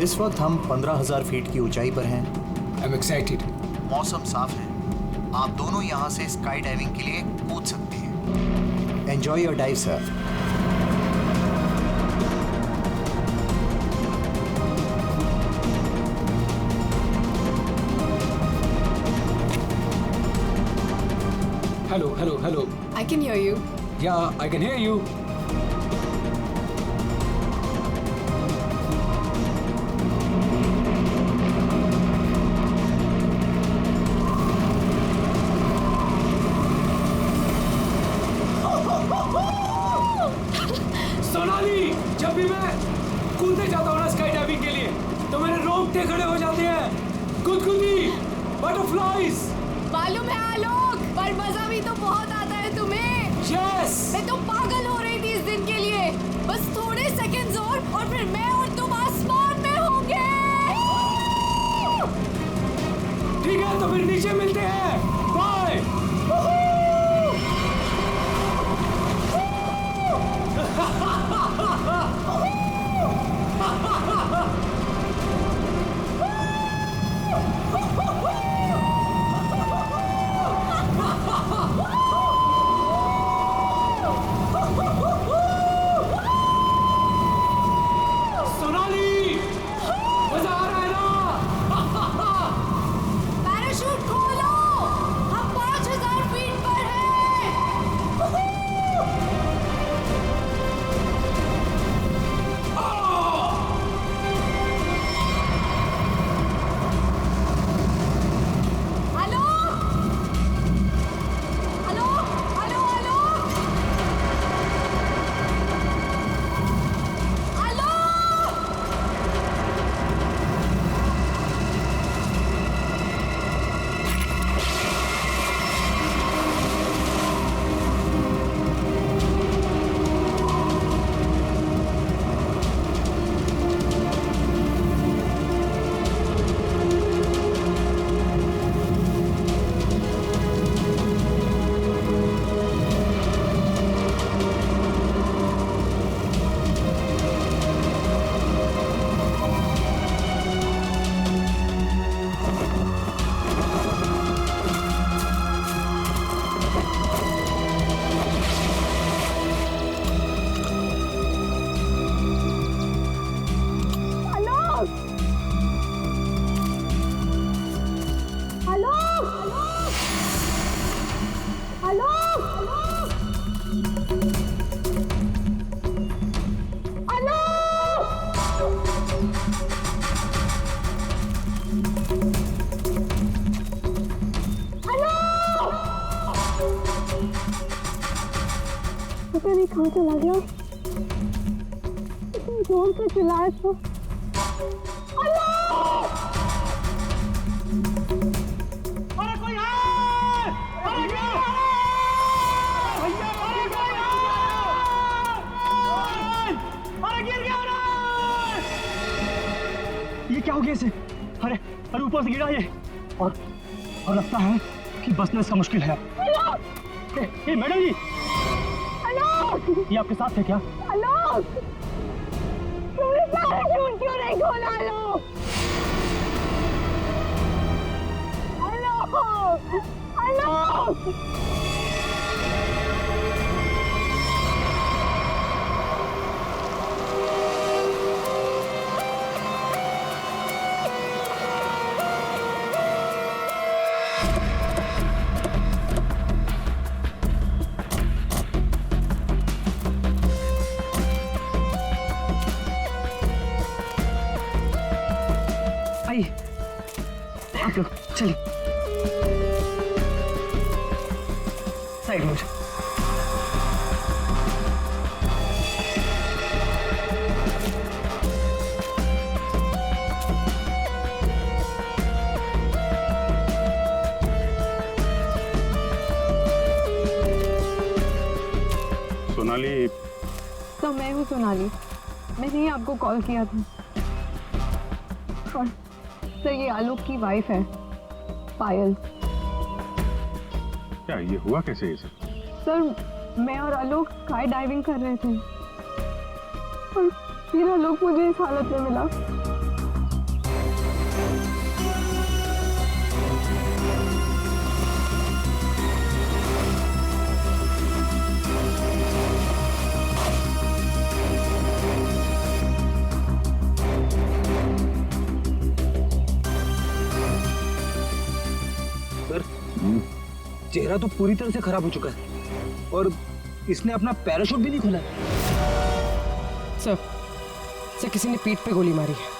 इस वक्त हम 15,000 फीट की ऊंचाई पर हैं। I am excited. मौसम साफ है, आप दोनों यहाँ से स्काई डाइविंग के लिए कूद सकते हैं। Enjoy your dive sir. Hello, hello, hello. I can hear you. Yeah, I can hear you. Sonali, जब भी मैं कूदने जाता हूँ ना स्काई डाइविंग के लिए, तो मेरे रोंगटे खड़े हो जाते हैं। गुदगुदी, बटरफ्लाइज। मालूम है आलोक, पर मजा भी तो बहुत आता है तुम्हें। यस। मैं तो पागल हो रही थी इस दिन के लिए। बस थोड़े सेकंड्स और फिर मैं और तुम आसमान में होंगे। ठीक है, तो फिर नीचे मिलते हैं। बाय। सोनाली, मजा आ रहा है ना? पैराशूट खोलो, हम 5,000 फीट पर हैं। Hello hello hello hello hello. पता नहीं कहाँ चला गया। इतनी जोर से चिल्लाया तो। अरे कोई है! अरे क्या है? भैया, अरे कोई है! अरे गिर गया रे! ये क्या हो गया इसे? अरे अरे ऊपर से गिरा ये और लगता है कि बचना इसका मुश्किल है। ए मैडम जी, ये आपके साथ है क्या? आलोक, तुमने पैराशूट क्यों नहीं खोला आलोक? आलोक, आलोक। आप लोग चलिए साइड में। सोनाली। तो मैं हूँ सोनाली, मैंने ही आपको कॉल किया था। और सर ये आलोक की वाइफ है पायल। क्या ये हुआ कैसे ये सब? सर मैं और आलोक स्काई डाइविंग कर रहे थे और फिर आलोक मुझे इस हालत में मिला। चेहरा तो पूरी तरह से खराब हो चुका है और इसने अपना पैराशूट भी नहीं खोला। सर किसी ने पीठ पे गोली मारी है।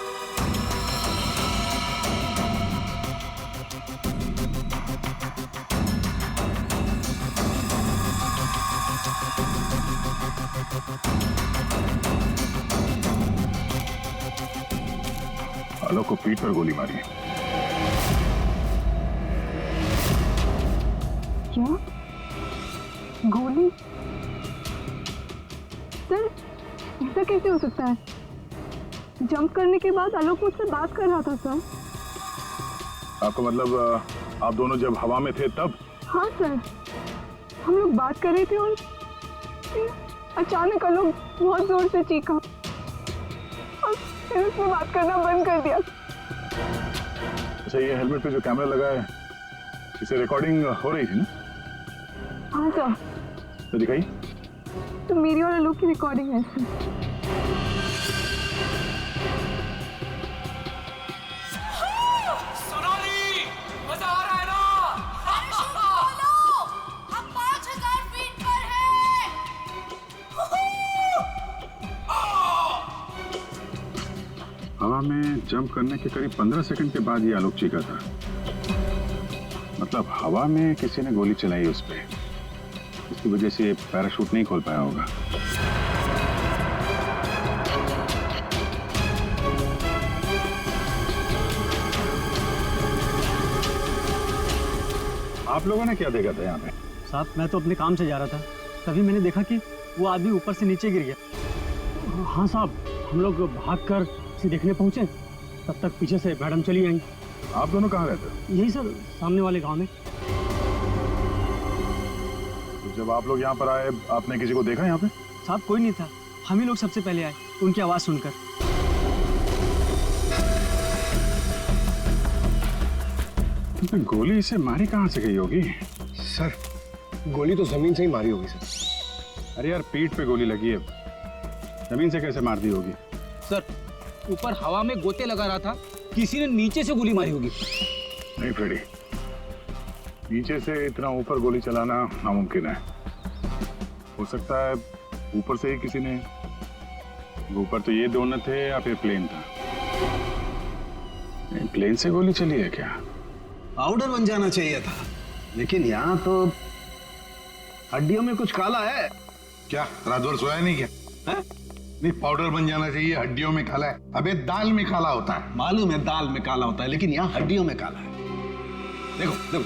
आलोक को पीठ पर गोली मारी है। क्या गोली? सर ऐसा कैसे हो सकता है? जंप करने के बाद आलोक मुझसे बात कर रहा था सर। आपका मतलब आप दोनों जब हवा में थे तब? हाँ सर, हम लोग बात कर रहे थे और अचानक आलोक बहुत जोर से चीखा और फिर उसने बात करना बंद कर दिया। अच्छा, ये हेलमेट पे जो कैमरा लगा है इसे रिकॉर्डिंग हो रही थी ना? हाँ सर। तो दिखाई। तो मेरी और आलोक की रिकॉर्डिंग है सर। सोनाली, मजा आ रहा है ना? हम 5000 फीट पर हैं। हवा में जंप करने के करीब 15 सेकंड के बाद ये आलोक चीखा था। मतलब हवा में किसी ने गोली चलाई उस पे, इसकी वजह से पैराशूट नहीं खोल पाया होगा। आप लोगों ने क्या देखा था यहाँ पे? साहब मैं तो अपने काम से जा रहा था, तभी मैंने देखा कि वो आदमी ऊपर से नीचे गिर गया। हाँ साहब, हम लोग भागकर उसे देखने पहुंचे, तब तक पीछे से मैडम चली आई। आप दोनों कहाँ रहते हो? यही सर, सामने वाले गांव में। तो जब आप लोग यहाँ पर आए आपने किसी को देखा यहाँ पे? साहब कोई नहीं था, हम ही लोग सबसे पहले आए उनकी आवाज सुनकर। तो गोली इसे मारी कहाँ से गई होगी? सर गोली तो जमीन से ही मारी होगी सर। अरे यार, पीठ पे गोली लगी है, जमीन से कैसे मार दी होगी? सर ऊपर हवा में गोते लगा रहा था, किसी ने नीचे से गोली मारी होगी। नहीं फ्रेडी, नीचे से इतना ऊपर गोली चलाना नामुमकिन है। हो सकता है ऊपर से ही किसी ने, ऊपर तो ये दोनों थे या फिर प्लेन था। प्लेन से गोली चली है क्या? पाउडर बन जाना चाहिए था, लेकिन यहाँ तो हड्डियों में कुछ काला है। क्या रात भर सोया नहीं क्या? है? नहीं, पाउडर बन जाना चाहिए, हड्डियों में काला है। अबे दाल में काला होता है। मालूम है दाल में काला होता है, लेकिन यहाँ हड्डियों में काला है। देखो देखो,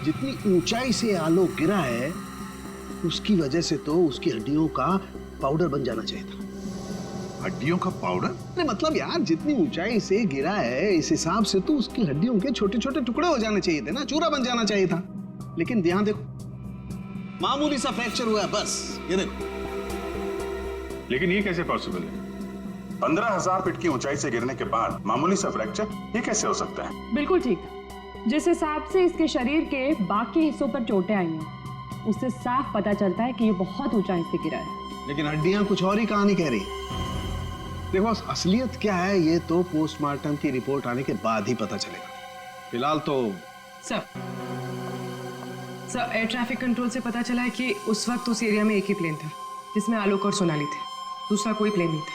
जितनी ऊंचाई से आलोक गिरा है उसकी वजह से तो उसकी हड्डियों का पाउडर बन जाना चाहिए था। हड्डियों का पाउडर? अरे मतलब यार, जितनी ऊंचाई से गिरा है इस हिसाब से तो उसकी हड्डियों के छोटे छोटे टुकड़े हो जाने चाहिए थे ना, चूरा बन जाना चाहिए था। लेकिन यहाँ देखो, मामूली सा फ्रैक्चर हुआ है बस, ये देखो। लेकिन ये कैसे पॉसिबल है? 15,000 फीट की ऊंचाई से गिरने के बाद मामूली सा फ्रैक्चर, ये कैसे हो सकता है? बिल्कुल ठीक। जिस हिसाब से इसके शरीर के बाकी हिस्सों पर चोटें आई हैं, उससे साफ पता चलता है कि ये बहुत ऊंचाई से गिरा है। लेकिन हड्डियां कुछ और ही कहानी कह रही। देखो असलियत क्या है ये तो पोस्टमार्टम की रिपोर्ट आने के बाद ही पता चलेगा। फिलहाल तो सर एयर ट्रैफिक कंट्रोल से पता चला है कि उस वक्त उस एरिया में एक ही प्लेन था जिसमें आलोक और सोनाली थे, दूसरा कोई प्लेन नहीं था।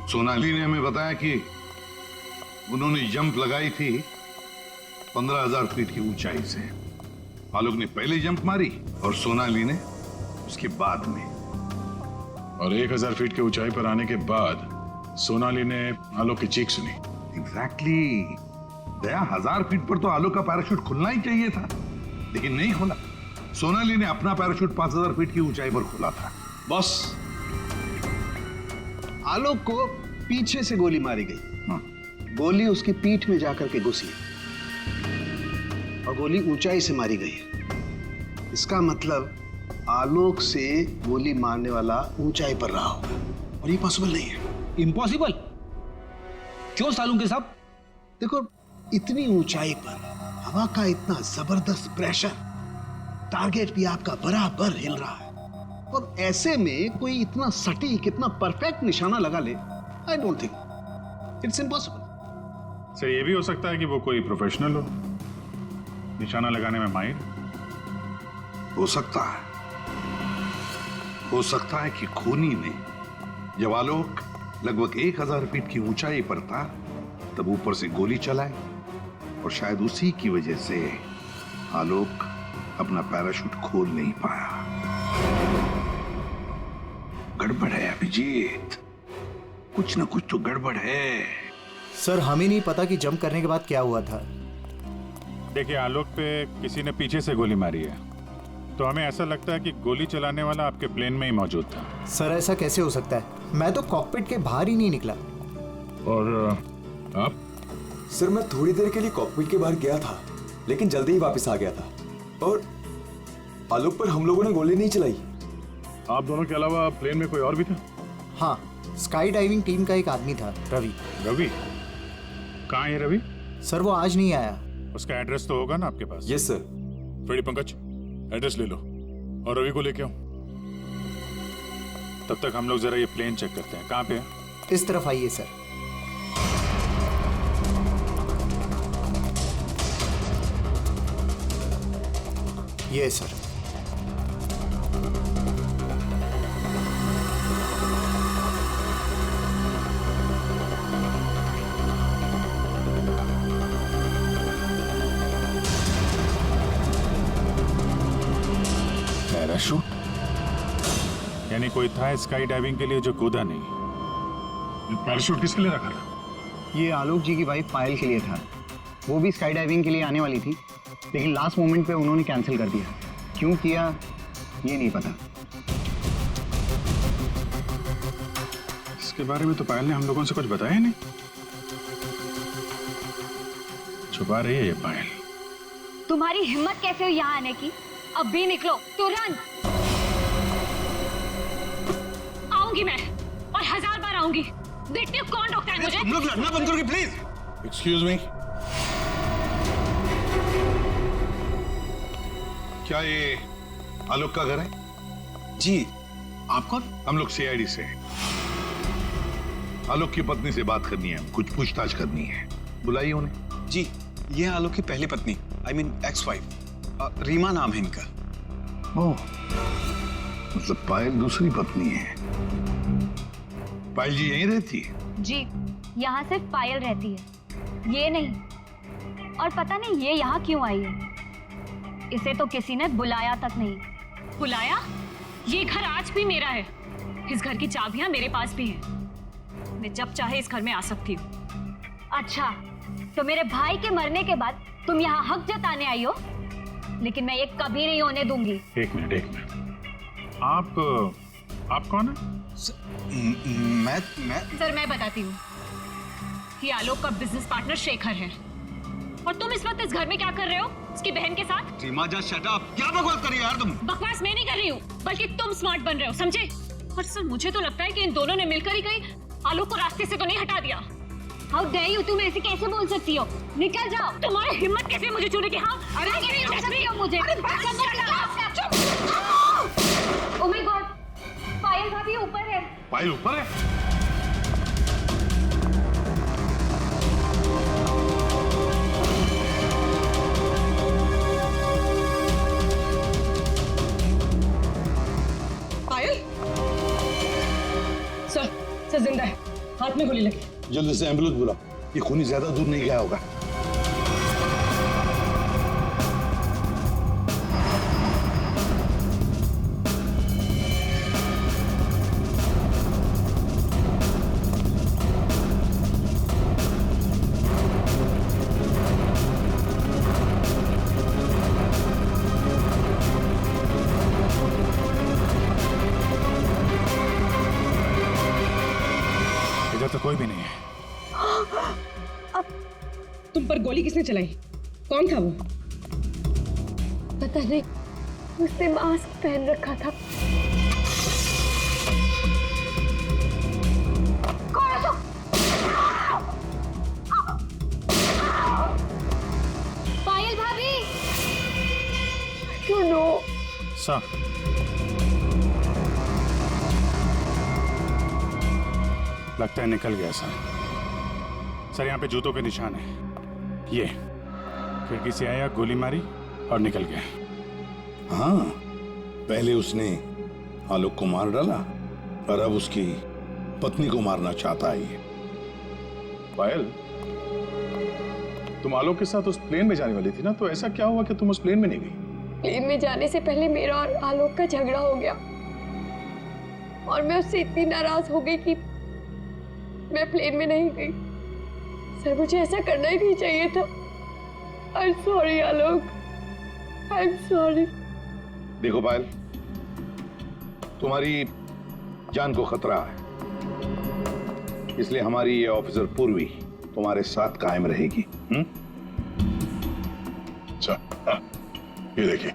सोनाली ने हमें बताया कि उन्होंने जंप लगाई थी 15,000 फीट की ऊंचाई से। आलोक ने पहले जंप मारी और सोनाली ने उसके बाद में। और 1,000 फीट की ऊंचाई पर आने के बाद सोनाली ने आलोक की चीख सुनी। एग्जैक्टली। दया, 1000 फीट पर तो आलोक का पैराशूट खुलना ही चाहिए था, लेकिन नहीं खोला। सोनाली ने अपना पैराशूट 5000 फीट की ऊंचाई पर खोला था। बॉस, आलोक को पीछे से गोली मारी गई। गोली उसकी पीठ में जाकर के घुसी और गोली ऊंचाई से मारी गई है। इसका मतलब आलोक से गोली मारने वाला ऊंचाई पर रहा होगा, और ये पॉसिबल नहीं है। इम्पॉसिबल क्यों सालू के साहब? देखो, इतनी ऊंचाई पर हवा का इतना जबरदस्त प्रेशर, टारगेट भी आपका बराबर हिल रहा है, और ऐसे में कोई इतना सटीक, इतना परफेक्ट निशाना लगा ले, I don't think, it's impossible. Sir, ये भी हो सकता है कि वो कोई प्रोफेशनल हो निशाना लगाने में माहिर। हो सकता है कि खूनी ने जब आलोक लगभग 1000 फीट की ऊंचाई पर था तब ऊपर से गोली चलाई और शायद उसी की वजह से आलोक अपना पैराशूट खोल नहीं पाया। गड़बड़ है अभिजीत, कुछ ना कुछ तो गड़बड़ है। सर हमें नहीं पता कि जंप करने के बाद क्या हुआ था। देखिए, आलोक पे किसी ने पीछे से गोली मारी है, तो हमें ऐसा लगता है कि गोली चलाने वाला आपके प्लेन में ही मौजूद था। सर ऐसा कैसे हो सकता है? मैं तो कॉकपिट के बाहर ही नहीं निकला। और आप? सर मैं थोड़ी देर के लिए कॉकपिट के बाहर गया था, लेकिन जल्दी ही वापस आ गया था और आलोक पर हम लोगों ने गोली नहीं चलाई। आप दोनों के अलावा प्लेन में कोई और भी था? हाँ, स्काई डाइविंग टीम का एक आदमी था, रवि। रवि? कहाँ है रवि? सर वो आज नहीं आया। उसका एड्रेस तो होगा ना आपके पास? Yes sir. Freddy Pankaj, address ले लो और रवि को लेके आओ। तब तक हम लोग जरा ये प्लेन चेक करते हैं। कहाँ पे है? इस तरफ आइए सर। ये सर। पैराशूट? यानी कोई था स्काई डाइविंग के लिए जो कूदा नहीं। पैराशूट किसके लिए रखा था? ये आलोक जी की वाइफ पायल के लिए था। वो भी स्काई डाइविंग के लिए आने वाली थी, लेकिन लास्ट मोमेंट पे उन्होंने कैंसिल कर दिया। क्यों किया ये नहीं पता। इसके बारे में तो पायल ने हम लोगों से कुछ बताया नहीं। छुपा रही है ये पायल। तुम्हारी हिम्मत कैसे हुई यहाँ आने की? अब भी निकलो तुरंत। आऊंगी मैं और 1000 बार आऊंगी। देखती हूँ कौन रोकता है मुझे। तुम लोग लड़ना बंद करोगे प्लीज? एक्सक्यूज मी, क्या ये आलोक का घर है? जी। आप कौन? हम लोग सीआईडी से हैं। आलोक की पत्नी से बात करनी है, कुछ पूछताछ करनी है। बुलाइए उन्हें। जी, ये है आलोक की पहली पत्नी, I mean ex wife, Reema नाम है इनका। ओह, मतलब पायल दूसरी पत्नी है। पायल जी यहीं रहती है? जी, यहाँ सिर्फ पायल रहती है, ये नहीं। और पता नहीं ये यहाँ क्यों आई है। इसे तो किसी ने बुलाया तक नहीं। बुलाया? ये घर आज भी मेरा है। इस घर की चाबियां मेरे पास भी हैं। मैं जब चाहे इस घर में आ सकती हूँ। अच्छा, तो मेरे भाई के मरने के बाद तुम यहाँ हक जताने आई हो, लेकिन मैं ये कभी नहीं होने दूंगी। एक मिनट। आप कौन है? मैं सर मैं बताती हूँ। ये आलोक का बिजनेस पार्टनर शेखर है। और तुम इस वक्त इस घर में क्या कर रहे हो? उसकी बहन के साथ? रीमा जा शट अप। क्या बकवास कर रही हो यार तुम? बकवास मैं नहीं कर रही हूँ, बल्कि तुम स्मार्ट बन रहे हो, समझे? और सर मुझे तो लगता है कि इन दोनों ने मिलकर ही कहीं आलोक को रास्ते से तो नहीं हटा दिया। हाउ डेयर यू, तुम ऐसे कैसे बोल सकती हो? निकल जाओ। तुम्हारी हिम्मत कैसे मुझे छूने की? हाँ, अरे मुझे। ओह माय गॉड, पायल भाभी ऊपर है। पायल ऊपर है? पायल? सर जिंदा है, हाथ में गोली लगी। जल्दी से एम्बुलेंस बुलाओ, ये खूनी ज्यादा दूर नहीं गया होगा। इधर तो कोई भी नहीं है। तुम पर गोली किसने चलाई? कौन था वो? पता नहीं, उसने मास्क पहन रखा था। पायल भाभी। क्यों नो? सर, लगता है निकल गया सर। सर यहाँ पे जूतों के निशान है। ये खिड़की से आया, गोली मारी और निकल गया। हाँ, पहले उसने आलोक को मार डाला और अब उसकी पत्नी को मारना चाहता है ये। पायल, तुम आलोक के साथ उस प्लेन में जाने वाली थी ना, तो ऐसा क्या हुआ कि तुम उस प्लेन में नहीं गई? प्लेन में जाने से पहले मेरा और आलोक का झगड़ा हो गया और मैं उससे इतनी नाराज हो गई कि मैं प्लेन में नहीं गई। सर, मुझे ऐसा करना ही नहीं चाहिए था। I am sorry Alok, I am sorry. देखो पायल, तुम्हारी जान को खतरा है, इसलिए हमारी ये ऑफिसर पूर्वी तुम्हारे साथ कायम रहेगी। अच्छा, ये देखिए,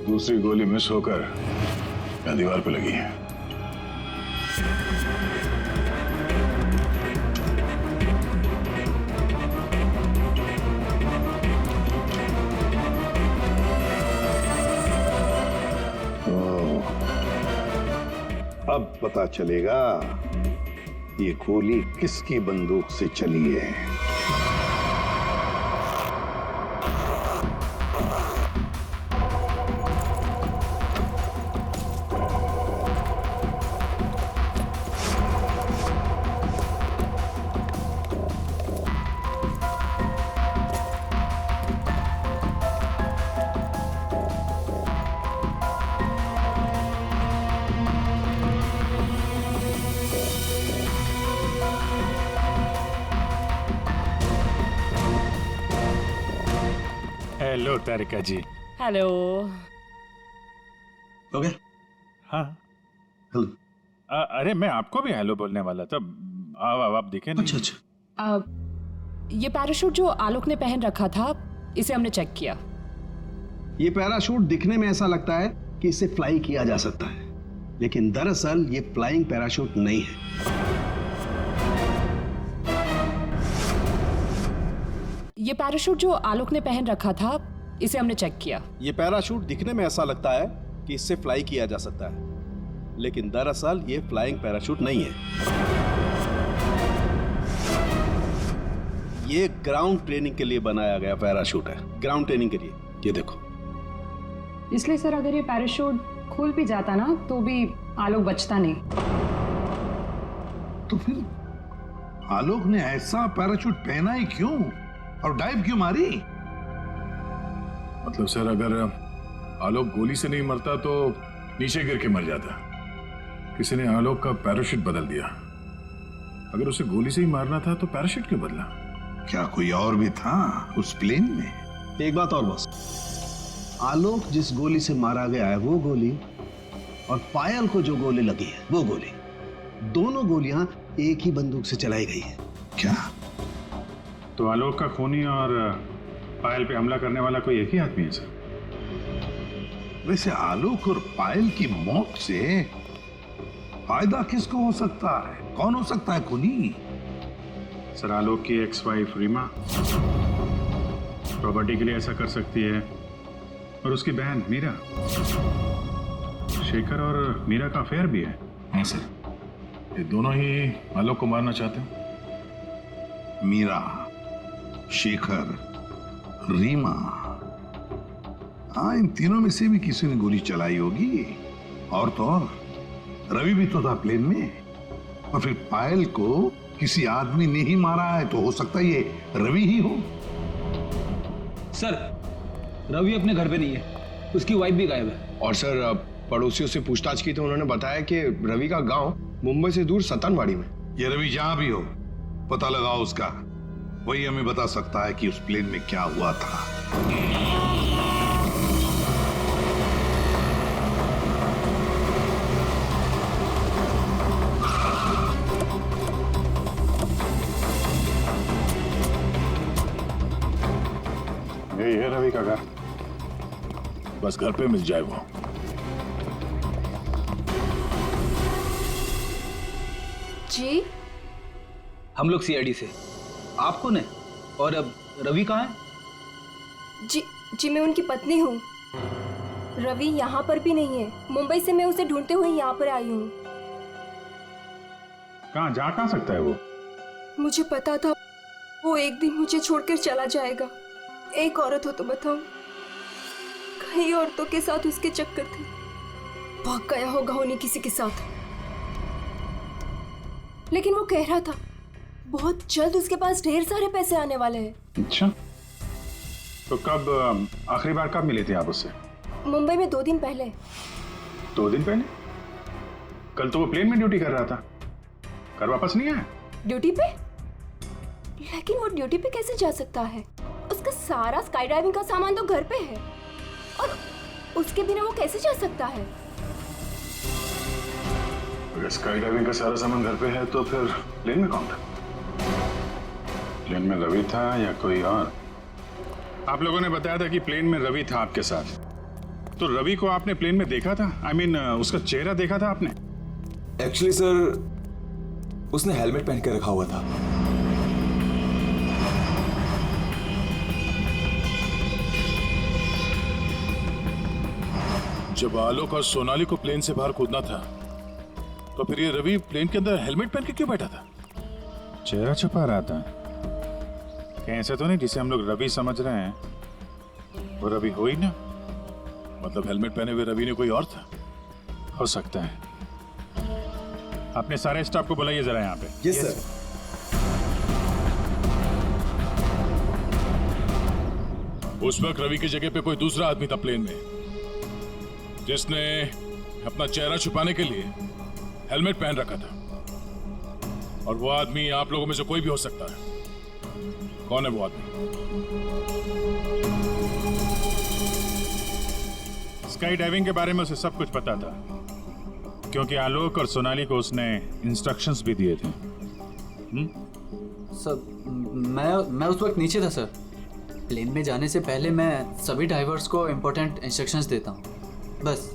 दूसरी गोली मिस होकर यहाँ दीवार पे लगी है। अब पता चलेगा ये गोली किसकी बंदूक से चली है। हेलो तारिका जी। हेलो। हो गया? हाँ। हेलो। अरे मैं आपको भी हेलो बोलने वाला था। आप दिखे नहीं। अच्छा अच्छा। ये पैराशूट जो आलोक ने पहन रखा था, इसे हमने चेक किया। ये पैराशूट दिखने में ऐसा लगता है कि इसे फ्लाई किया जा सकता है, लेकिन दरअसल ये फ्लाइंग पैराशूट नहीं है। ये पैराशूट जो आलोक ने पहन रखा था, इसे हमने चेक किया। ये पैराशूट दिखने में ऐसा लगता है कि इससे फ्लाई किया जा सकता है, लेकिन दरअसल ये फ्लाइंग पैराशूट नहीं है। ये ग्राउंड ट्रेनिंग के लिए बनाया गया पैराशूट है, ग्राउंड ट्रेनिंग के लिए। ये देखो। इसलिए सर, अगर ये पैराशूट खुल भी जाता ना, तो भी आलोक बचता नहीं। तो फिर आलोक ने ऐसा पैराशूट पहना ही क्यों और डाइव क्यों मारी? मतलब सर, अगर आलोक गोली से नहीं मरता तो नीचे गिर के मर जाता। किसी ने आलोक का पैराशूट बदल दिया। अगर उसे गोली से ही मारना था तो पैराशूट क्यों बदला? क्या कोई और भी था उस प्लेन में? एक बात और बस, आलोक जिस गोली से मारा गया है वो गोली और पायल को जो गोली लगी है वो गोली, दोनों गोलियां एक ही बंदूक से चलाई गई है। क्या? तो आलोक का खूनी और पायल पे हमला करने वाला कोई एक ही आदमी है सर? वैसे आलोक और पायल की मौत से फायदा किसको हो सकता है? कौन हो सकता है खूनी? सर, आलोक की एक्स वाइफ रीमा प्रॉपर्टी के लिए ऐसा कर सकती है, और उसकी बहन मीरा। शेखर और मीरा का अफेयर भी है। हाँ सर, ये दोनों ही आलोक को मारना चाहते हैं। मीरा, शेखर, रीमा, हाँ, इन तीनों में से भी किसी ने गोली चलाई होगी। और तो और रवि भी तो था प्लेन में, और फिर पायल को किसी आदमी ने ही मारा है, तो हो सकता है ये रवि ही हो। सर, रवि अपने घर पे नहीं है, उसकी वाइफ भी गायब है। और सर, पड़ोसियों से पूछताछ की तो उन्होंने बताया कि रवि का गांव मुंबई से दूर सतनवाड़ी में। ये रवि जहां भी हो, पता लगाओ उसका, वही हमें बता सकता है कि उस प्लेन में क्या हुआ था। यही है रवि का घर, बस घर पे मिल जाए वो। जी, हम लोग सीआईडी से। आप कौन है और अब रवि कहाँ है? जी मैं उनकी पत्नी हूँ। रवि यहाँ पर भी नहीं है। मुंबई से मैं उसे ढूंढते हुए यहाँ पर आई हूँ। कहाँ जा कहाँ सकता है वो? मुझे पता था वो एक दिन मुझे छोड़कर चला जाएगा। एक औरत हो तो बताओ, कई औरतों के साथ उसके चक्कर थे, भाग गया होगा उन्हीं किसी के साथ। लेकिन वो कह रहा था बहुत जल्द उसके पास ढेर सारे पैसे आने वाले हैं। अच्छा, तो कब आखिरी बार कब मिले थे आप उससे? मुंबई में 2 दिन पहले। 2 दिन पहले? कल तो वो प्लेन में ड्यूटी कर रहा था, घर वापस नहीं आया? ड्यूटी पे? लेकिन वो ड्यूटी पे कैसे जा सकता है? उसका सारा स्काई डाइविंग का सामान तो घर पे है, और उसके बिना वो कैसे जा सकता है? अगर स्काई डाइविंग का सारा सामान घर पे है तो फिर प्लेन में कौन था? प्लेन में रवि था या कोई और? आप लोगों ने बताया था कि प्लेन में रवि था आपके साथ, तो रवि को आपने प्लेन में देखा था? I mean, उसका चेहरा देखा था आपने? एक्चुअली सर, उसने हेलमेट पहन के रखा हुआ था। जब आलोक और सोनाली को प्लेन से बाहर कूदना था, तो फिर ये रवि प्लेन के अंदर हेलमेट पहन के क्यों बैठा था? चेहरा छुपा रहा था? कहीं ऐसा तो नहीं जिसे हम लोग रवि समझ रहे हैं वो रवि हो ही ना? मतलब हेलमेट पहने हुए रवि ने कोई और था? हो सकता है। अपने सारे स्टाफ को बुलाइए जरा यहाँ पे। Yes sir. उस वक्त रवि की जगह पे कोई दूसरा आदमी था प्लेन में, जिसने अपना चेहरा छुपाने के लिए हेलमेट पहन रखा था। और वो आदमी आप लोगों में से कोई भी हो सकता है। कौन है वो आदमी? स्काई डाइविंग के बारे में उसे सब कुछ पता था, क्योंकि आलोक और सोनाली को उसने इंस्ट्रक्शंस भी दिए थे। सर, मैं उस वक्त नीचे था सर। प्लेन में जाने से पहले मैं सभी डाइवर्स को इम्पोर्टेंट इंस्ट्रक्शंस देता हूँ, बस।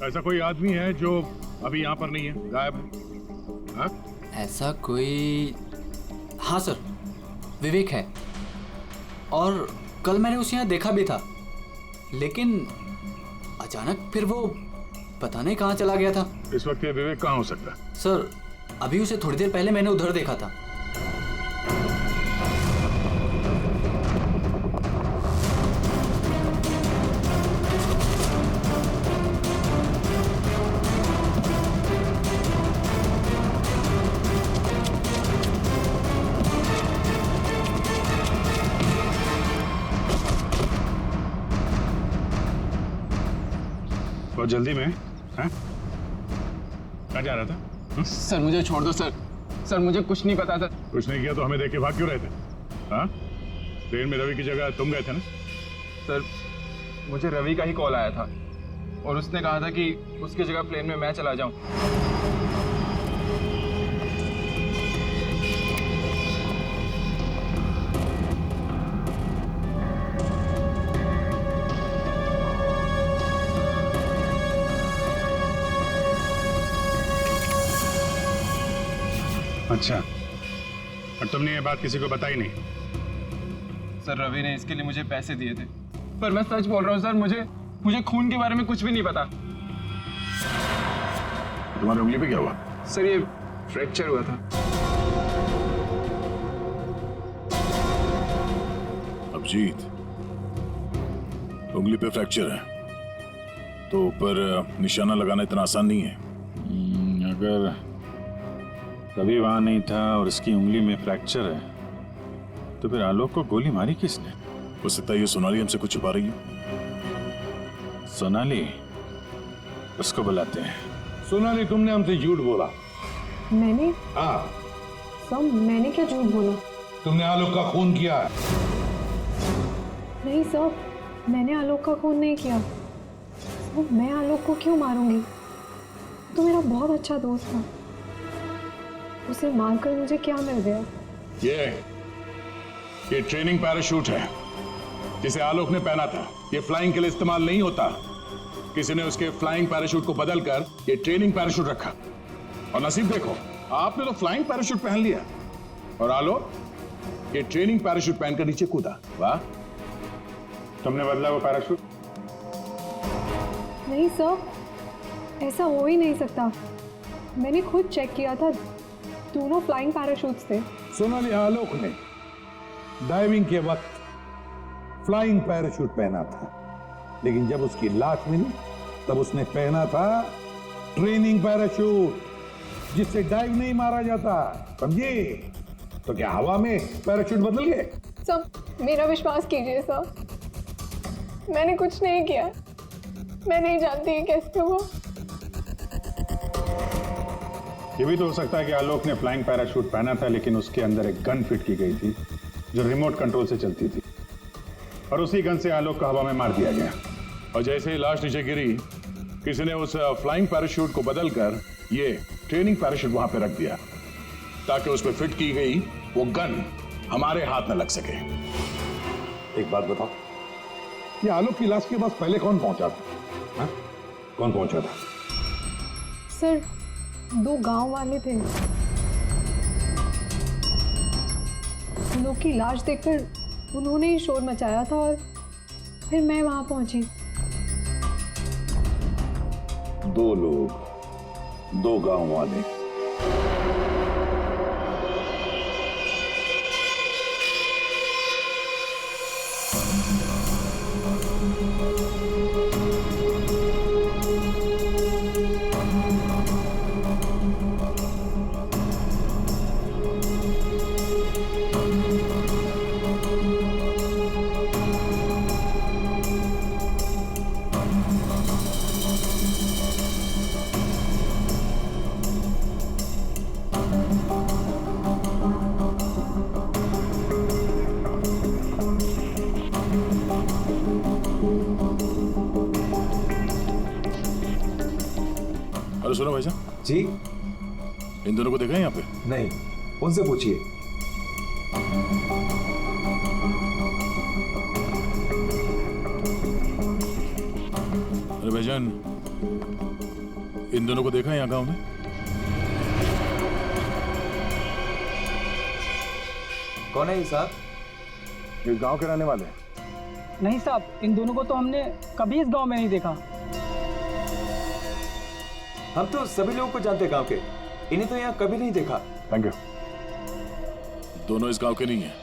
ऐसा कोई आदमी है जो अभी यहाँ पर नहीं है, गायब है? हाँ? ऐसा कोई? हाँ सर, विवेक है, और कल मैंने उसे यहाँ देखा भी था, लेकिन अचानक फिर वो पता नहीं कहाँ चला गया था। इस वक्त ये विवेक कहाँ हो सकता है? सर, अभी उसे थोड़ी देर पहले मैंने उधर देखा था। बहुत जल्दी में? हाँ? कहाँ जा रहा था? सर मुझे छोड़ दो सर। सर मुझे कुछ नहीं पता सर। कुछ नहीं किया तो हमें देख के भाग क्यों रहे थे? हाँ? ट्रेन में रवि की जगह तुम गए थे ना? सर मुझे रवि का ही कॉल आया था, और उसने कहा था कि उसकी जगह प्लेन में मैं चला जाऊं। अच्छा, और तुमने ये बात किसी को बताई नहीं? सर रवि ने इसके लिए मुझे पैसे दिए थे, पर मैं सच बोल रहा हूँ सर, मुझे खून के बारे में कुछ भी नहीं पता। तुम्हारी उंगली पे क्या हुआ? सर ये फ्रैक्चर हुआ था। अभिजीत, उंगली पे फ्रैक्चर है तो ऊपर निशाना लगाना इतना आसान नहीं है। अगर रवि वहां नहीं था और इसकी उंगली में फ्रैक्चर है, तो फिर आलोक को गोली मारी किसने? हो सकता है ये सोनाली हमसे कुछ छुपा रही है। सोनाली? उसको बुलाते हैं। सोनाली, तुमने हमसे झूठ बोला। मैंने? हाँ। सब मैंने क्या झूठ बोला? तुमने आलोक का खून किया है। नहीं सब, मैंने आलोक का खून नहीं किया। सब, मैं आलोक को क्यों मारूंगी? तो मेरा बहुत अच्छा दोस्त था, उसे मारकर मुझे क्या मिल गया? ये ट्रेनिंग पैराशूट है जिसे आलोक ने पहना था। ये फ्लाइंग के लिए इस्तेमाल नहीं होता। किसी ने उसके फ्लाइंग पैराशूट को बदलकर ये ट्रेनिंग पैराशूट रखा, और नसीब देखो आपने तो फ्लाइंग पैराशूट पहन लिया, और आलोक ये ट्रेनिंग पैराशूट पहनकर नीचे कूदा। वाह, तुमने बदला वो पैराशूट? नहीं सर, ऐसा हो ही नहीं सकता। मैंने खुद चेक किया था, दोनों फ्लाइंग पैराशूट्स थे, सोनाली आलोक ने डाइविंग के वक्त फ्लाइंग पैराशूट पहना था, लेकिन जब उसकी लाश मिली तब उसने पहना था ट्रेनिंग पैराशूट, जिससे डाइव नहीं मारा जाता, समझे? तो क्या हवा में पैराशूट बदल गए? सब मेरा विश्वास कीजिए सर, मैंने कुछ नहीं किया, मैं नहीं जानती ये कैसे हुआ। ये भी तो हो सकता है कि आलोक ने फ्लाइंग पैराशूट पहना था, लेकिन उसके अंदर एक गन फिट की गई थी जो रिमोट कंट्रोल से चलती थी, और उसी गन से आलोक को हवा में मार दिया गया। और जैसे ही लाश नीचे गिरी, किसी ने उस फ्लाइंग पैराशूट को बदलकर ये ट्रेनिंग पैराशूट वहां पे रख दिया, ताकि उस पर फिट की गई वो गन हमारे हाथ में लग सके। एक बात बताओ, ये आलोक की लाश के पास पहले कौन पहुंचा था? हा? कौन पहुंचा था? सर 2 गांव वाले थे, उन लोग की लाश देखकर उन्होंने ही शोर मचाया था और फिर मैं वहां पहुंची। 2 लोग, 2 गांव वाले। सुनो भाईजान जी, इन दोनों को देखा है यहाँ पे? नहीं, उनसे पूछिए। अरे भाईजान, इन दोनों को देखा है यहाँ गांव में? कौन है ये साहब? ये गांव के रहने वाले हैं। नहीं साहब, इन दोनों को तो हमने कभी इस गांव में नहीं देखा। हम तो सभी लोगों को जानते हैं गांव के, इन्हें तो यहाँ कभी नहीं देखा। Thank you. दोनों इस गांव के नहीं हैं,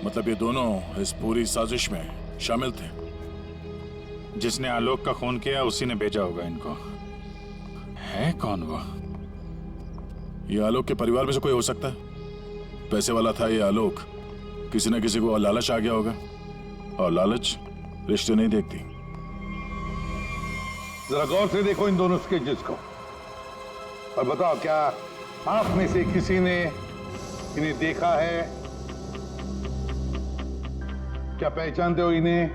मतलब ये दोनों इस पूरी साजिश में शामिल थे। जिसने आलोक का खून किया उसी ने भेजा होगा इनको। है कौन वो? ये आलोक के परिवार में से कोई हो सकता है। पैसे वाला था ये आलोक, किसी न किसी को लालच आ गया होगा, और लालच रिश्ते नहीं देखती। जरा गौर से देखो इन दोनों स्केचेस को और बताओ, क्या आप में से किसी ने इन्हें देखा है? क्या पहचानते हो इन्हें?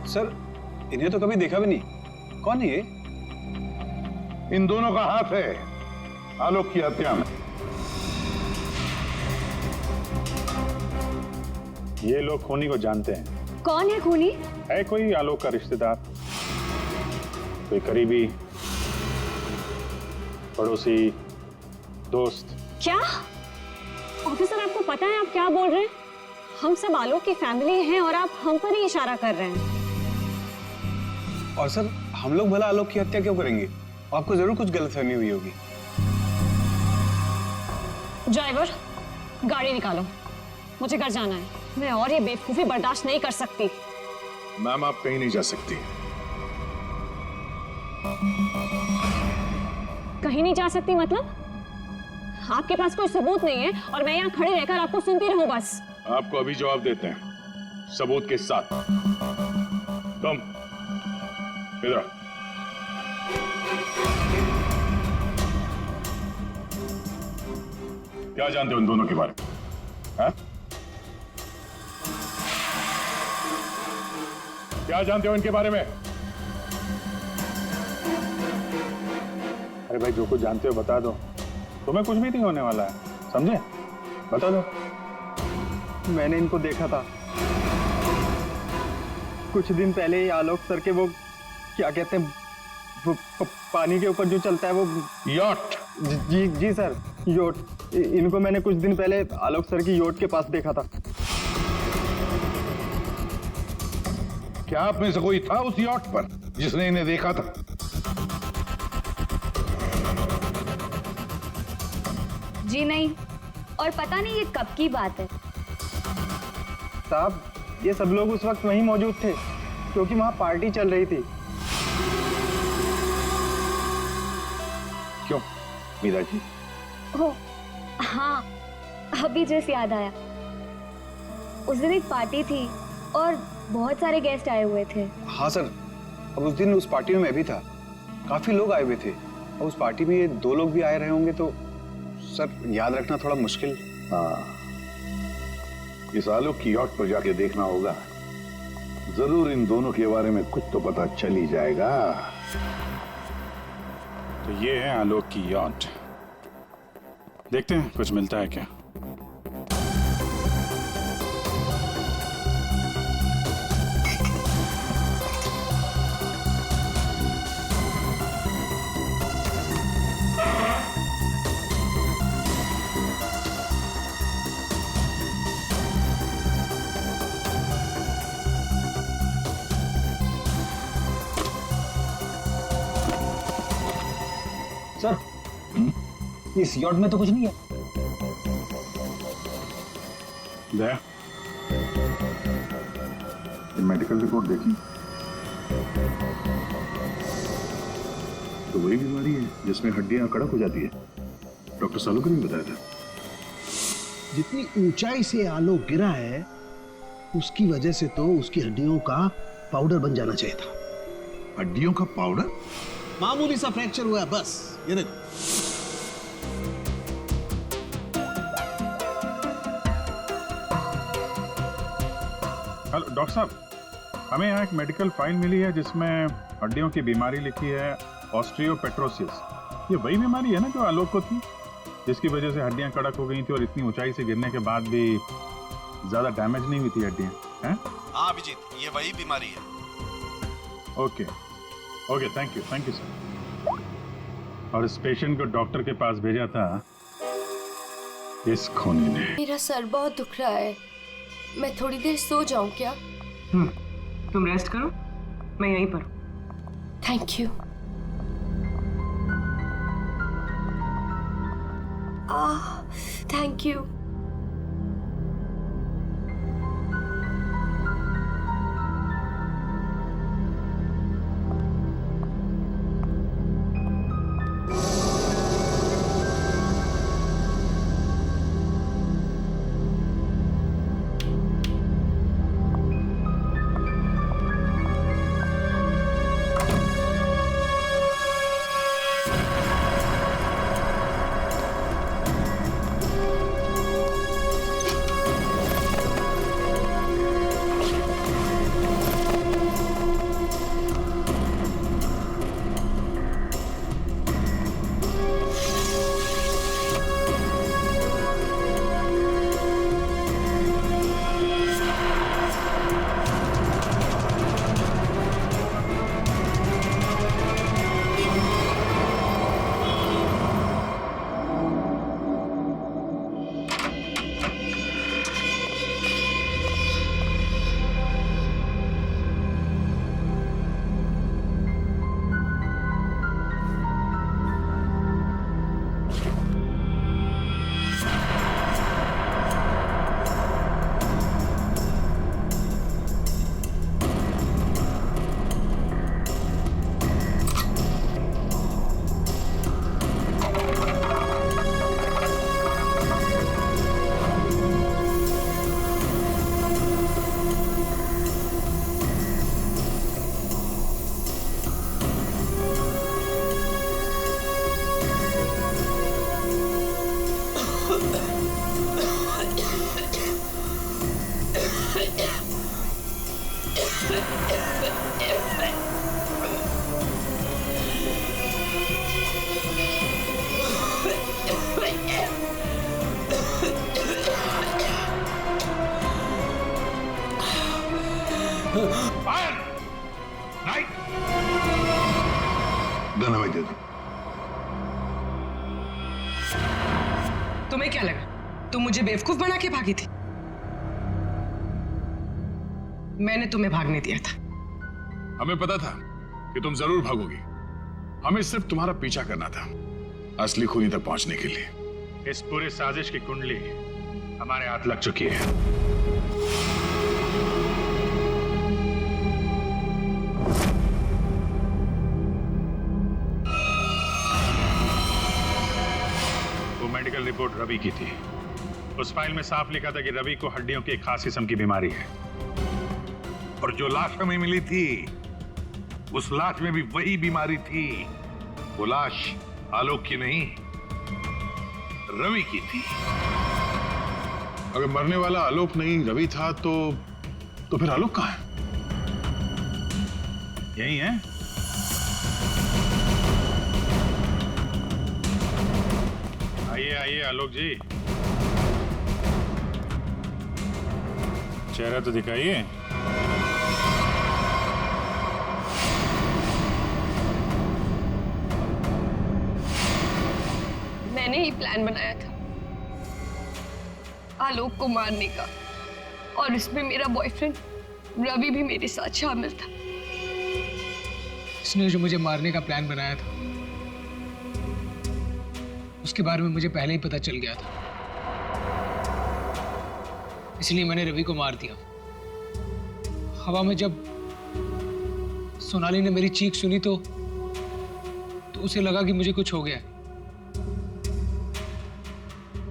सर, इन्हें तो कभी देखा भी नहीं। कौन है ये? इन दोनों का हाथ है आलोक की हत्या में। ये लोग खूनी को जानते हैं। कौन है खूनी? है कोई आलोक का रिश्तेदार, कोई करीबी, पड़ोसी, दोस्त। क्या ऑफिसर, आपको पता है आप क्या बोल रहे हैं? हम सब आलोक की फैमिली हैं और आप हम पर ही इशारा कर रहे हैं। और सर, हम लोग भला आलोक की हत्या क्यों करेंगे? आपको जरूर कुछ गलतफहमी हुई होगी। ड्राइवर, गाड़ी निकालो, मुझे घर जाना है। मैं और ये बेवकूफी बर्दाश्त नहीं कर सकती। मैम, आप कहीं नहीं जा सकती। कहीं नहीं जा सकती मतलब? आपके पास कोई सबूत नहीं है और मैं यहाँ खड़े रहकर आपको सुनती रहूं बस? आपको अभी जवाब देते हैं, सबूत के साथ। तुम इधर आओ। क्या जानते हो इन दोनों के बारे में? हाँ? क्या जानते हो इनके बारे में? अरे भाई, जो कुछ जानते हो बता दो, तुम्हें कुछ भी नहीं होने वाला है, समझे? बता दो। मैंने इनको देखा था कुछ दिन पहले ही। आलोक सर के वो क्या कहते हैं, वो पानी के ऊपर जो चलता है वो यॉट। जी सर, योट। इनको मैंने कुछ दिन पहले आलोक सर की योट के पास देखा था। क्या आप में से कोई था उस यॉट पर जिसने इन्हें देखा था? जी नहीं, और पता नहीं ये कब की बात है। साहब, ये सब लोग उस वक्त वहीं मौजूद थे क्योंकि वहां पार्टी चल रही थी। क्यों मीरा जी? ओ हाँ, अभी जस्ट याद आया। उस दिन एक पार्टी थी और बहुत सारे गेस्ट आए हुए थे। हाँ सर, अब उस दिन उस पार्टी में मैं भी था, काफी लोग आए हुए थे। अब उस पार्टी में ये 2 लोग भी आए रहे होंगे तो सर याद रखना थोड़ा मुश्किल। हाँ, इस आलोक की यॉट पर जाके देखना होगा, जरूर इन दोनों के बारे में कुछ तो पता चल ही जाएगा। तो ये है आलोक की यॉट, देखते हैं कुछ मिलता है क्या। सर, इस यॉट में तो कुछ नहीं है। दया, ये मेडिकल रिपोर्ट देखी तो वही बीमारी है जिसमें हड्डियां कड़क हो जाती है। डॉक्टर सालुकर ने बताया था। जितनी ऊंचाई से आलोक गिरा है उसकी वजह से तो उसकी हड्डियों का पाउडर बन जाना चाहिए था। हड्डियों का पाउडर? मामूली सा फ्रैक्चर हुआ है बस, ये देखो। हेलो डॉक्टर साहब, हमें यहाँ एक मेडिकल फाइल मिली है जिसमें हड्डियों की बीमारी लिखी है, ऑस्टियोपेट्रोसिस। ये वही बीमारी है ना जो आलोक को थी, जिसकी वजह से हड्डियां कड़क हो गई थी और इतनी ऊंचाई से गिरने के बाद भी ज्यादा डैमेज नहीं हुई थी हड्डियां, हैं? हाँ अभिजीत, ये वही बीमारी है। Okay okay, thank you sir. और इस पेशेंट को डॉक्टर के पास भेजा था इस खूनी ने। मेरा सर बहुत दुख रहा है, मैं थोड़ी देर सो जाऊं क्या? तुम रेस्ट करो, मैं यहीं पर। Thank you. Thank you. धन्यवाद दे दो। तुम्हें क्या लगा तुम मुझे बेवकूफ बना के भागी थी? मैंने तुम्हें भागने दिया था। हमें पता था कि तुम जरूर भागोगी, हमें सिर्फ तुम्हारा पीछा करना था असली खूनी तक पहुंचने के लिए। इस पूरी साजिश की कुंडली हमारे हाथ लग चुकी है। वो मेडिकल रिपोर्ट रवि की थी। उस फाइल में साफ लिखा था कि रवि को हड्डियों की एक खास किस्म की बीमारी है। और जो लाश हमें मिली थी, उस लाश में भी वही बीमारी थी। वो लाश आलोक की नहीं, रवि की थी। अगर मरने वाला आलोक नहीं रवि था तो फिर आलोक कहाँ है? यही है। आइए आइए आलोक जी, चेहरा तो दिखाइए। मैंने ही प्लान बनाया था आलोक को मारने का, और इसमें मेरा बॉयफ्रेंड रवि भी मेरे साथ शामिल था। इसने जो मुझे मारने का प्लान बनाया था, उसके बारे में मुझे पहले ही पता चल गया था, इसलिए मैंने रवि को मार दिया। हवा में जब सोनाली ने मेरी चीख सुनी तो उसे लगा कि मुझे कुछ हो गया।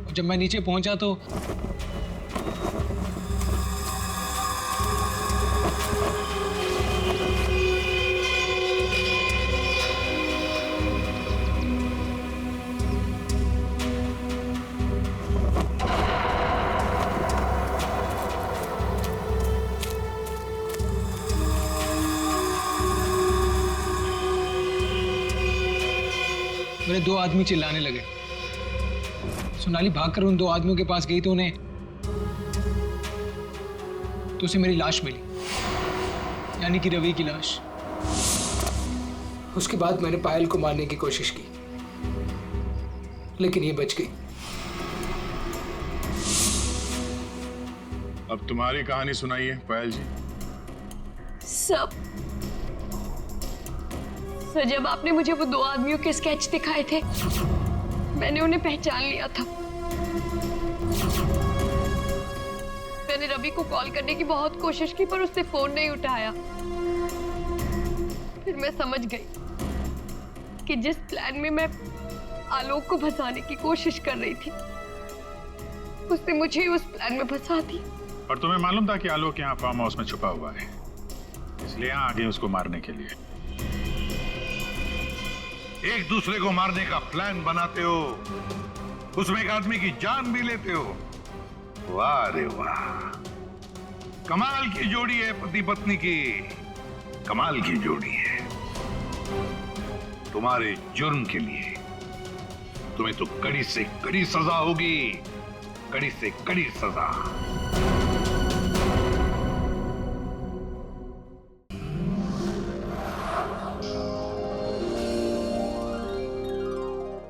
और जब मैं नीचे पहुंचा तो मेरे दो आदमी चिल्लाने लगे। सोनाली भागकर उन दो आदमियों के पास गई तो उसे मेरी लाश मिली, यानी कि रवि की लाश। उसके बाद मैंने पायल को मारने की कोशिश की, लेकिन ये बच गई। अब तुम्हारी कहानी सुनाइए पायल जी। सर, जब आपने मुझे वो दो आदमियों के स्केच दिखाए थे, मैंने उन्हें पहचान लिया था। मैंने रवि को कॉल करने की बहुत कोशिश की, पर उसने फोन नहीं उठाया। फिर मैं समझ गई कि जिस प्लान में मैं आलोक को फंसाने की कोशिश कर रही थी, उसने मुझे उस प्लान में फंसा दी। और तुम्हें मालूम था कि आलोक यहाँ फार्म हाउस में छुपा हुआ है, इसलिए यहाँ आ गए उसको मारने के लिए। एक दूसरे को मारने का प्लान बनाते हो, उसमें एक आदमी की जान भी लेते हो। वाह रे वाह, कमाल की जोड़ी है पति पत्नी की, कमाल की जोड़ी है। तुम्हारे जुर्म के लिए तुम्हें तो कड़ी से कड़ी सजा होगी, कड़ी से कड़ी सजा।